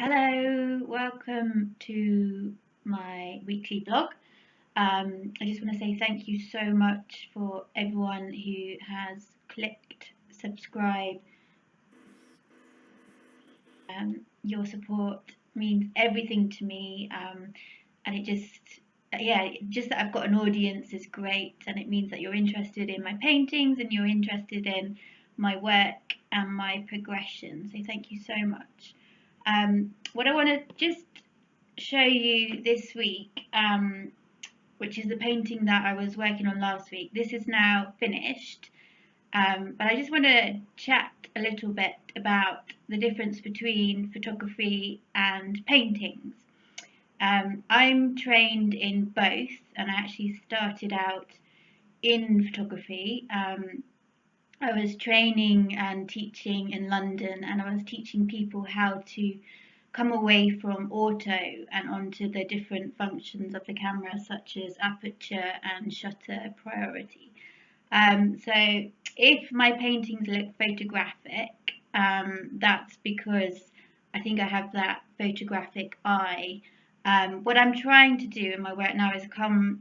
Hello, welcome to my weekly blog. I just want to say thank you so much for everyone who has clicked subscribe. Your support means everything to me, and just that I've got an audience is great, and it means that you're interested in my paintings and you're interested in my work and my progression. So thank you so much. What I want to just show you this week, which is the painting that I was working on last week. This is now finished, but I just want to chat a little bit about the difference between photography and paintings. I'm trained in both, and I actually started out in photography. I was training and teaching in London, and I was teaching people how to come away from auto and onto the different functions of the camera, such as aperture and shutter priority. So if my paintings look photographic, that's because I think I have that photographic eye. What I'm trying to do in my work now is come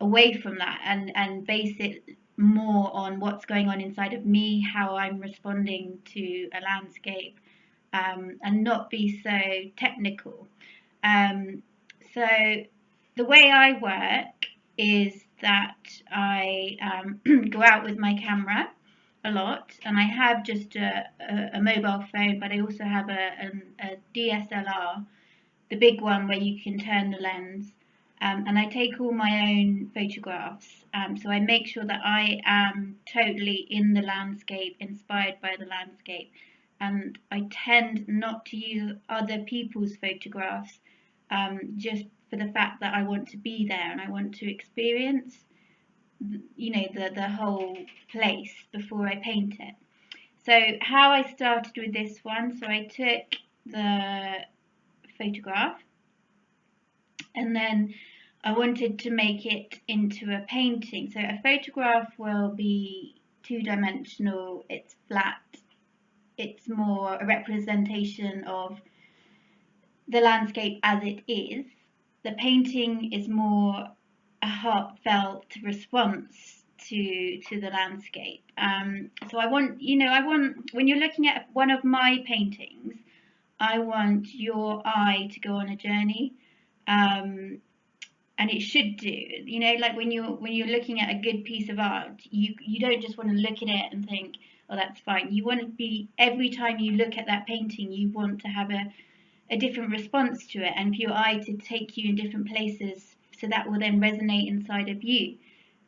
away from that and base it more on what's going on inside of me, how I'm responding to a landscape, and not be so technical. So the way I work is that I go out with my camera a lot, and I have just a mobile phone, but I also have a DSLR, the big one where you can turn the lens. And I take all my own photographs, so I make sure that I am totally in the landscape, inspired by the landscape, and I tend not to use other people's photographs, just for the fact that I want to be there and I want to experience, the whole place before I paint it. So how I started with this one, so I took the photograph, and then I wanted to make it into a painting. So a photograph will be two-dimensional, it's flat, it's more a representation of the landscape as it is. The painting is more a heartfelt response to the landscape. So I want, when you're looking at one of my paintings, I want your eye to go on a journey. And it should do, like when you're looking at a good piece of art, you don't just want to look at it and think, oh, that's fine. You want to be, every time you look at that painting, you want to have a different response to it, and for your eye to take you in different places, so that will then resonate inside of you.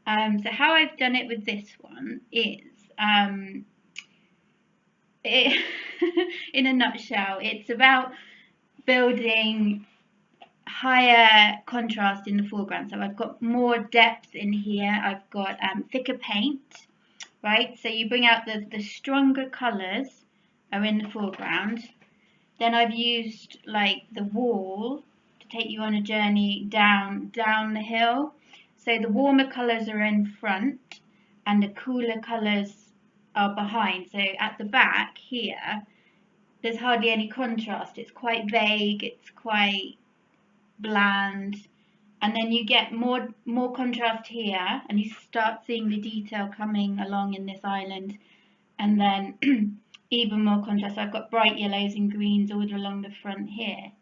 So how I've done it with this one is, in a nutshell, it's about building higher contrast in the foreground. So I've got more depth in here. I've got thicker paint, right? So you bring out the stronger colours are in the foreground. Then I've used like the wall to take you on a journey down the hill. So the warmer colours are in front and the cooler colours are behind. So at the back here, there's hardly any contrast. It's quite vague, it's quite bland, and then you get more contrast here, and you start seeing the detail coming along in this island, and then even more contrast. So I've got bright yellows and greens all along the front here.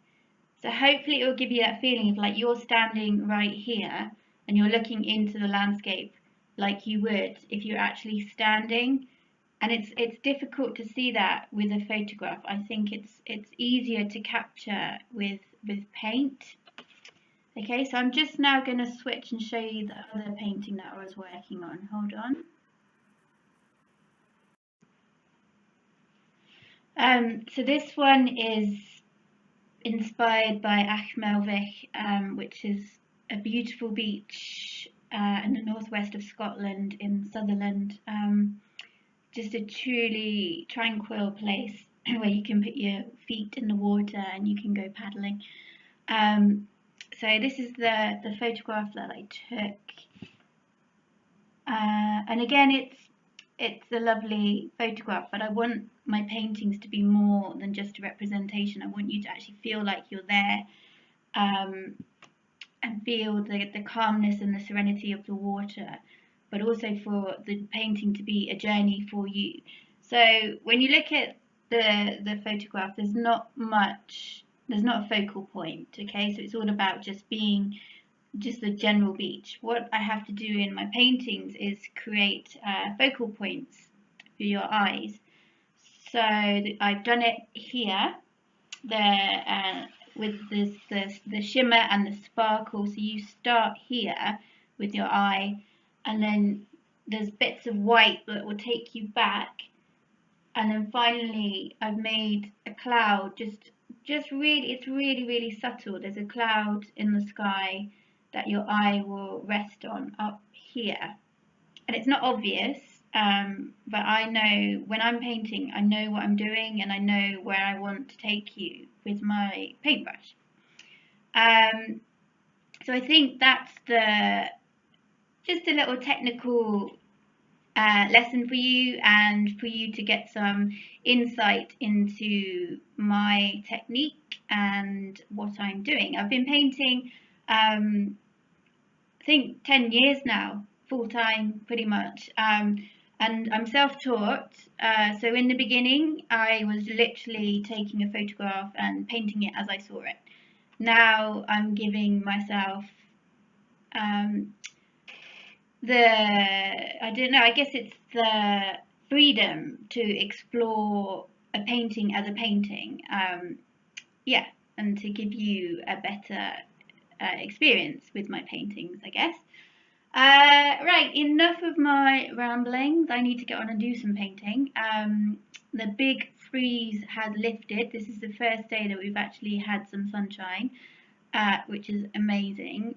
So hopefully it will give you that feeling of like you're standing right here and you're looking into the landscape like you would if you're actually standing. And it's difficult to see that with a photograph. I think it's easier to capture with paint. Okay, so I'm just now going to switch and show you the other painting that I was working on. Hold on. So this one is inspired by Achmelvich, which is a beautiful beach in the northwest of Scotland in Sutherland. Just a truly tranquil place where you can put your feet in the water and you can go paddling. So this is the photograph that I took, and again it's a lovely photograph, but I want my paintings to be more than just a representation. I want you to actually feel like you're there, and feel the calmness and the serenity of the water, but also for the painting to be a journey for you. So when you look at the photograph, there's not a focal point, okay? So it's all about just being just the general beach. What I have to do in my paintings is create focal points for your eyes. So I've done it here, with the shimmer and the sparkle. So you start here with your eye, and then there's bits of white that will take you back, and then finally I've made a cloud. Just really, it's really subtle. There's a cloud in the sky that your eye will rest on up here, and it's not obvious, but I know when I'm painting, I know what I'm doing and I know where I want to take you with my paintbrush. So I think that's just a little technical lesson for you, and for you to get some insight into my technique and what I'm doing. I've been painting, I think 10 years now, full time pretty much. And I'm self-taught. So in the beginning, I was literally taking a photograph and painting it as I saw it. Now I'm giving myself I don't know, I guess it's the freedom to explore a painting as a painting. Yeah, and to give you a better experience with my paintings, I guess. Right, enough of my ramblings. I need to get on and do some painting. The big freeze has lifted. This is the first day that we've actually had some sunshine, which is amazing.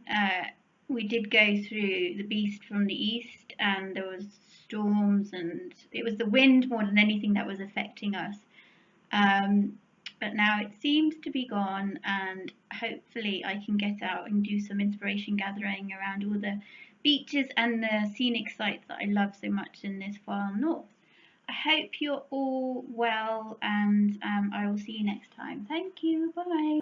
We did go through the beast from the east, and there was storms, and it was the wind more than anything that was affecting us. But now it seems to be gone, and hopefully I can get out and do some inspiration gathering around all the beaches and the scenic sites that I love so much in this far north. I hope you're all well, and I will see you next time. Thank you. Bye.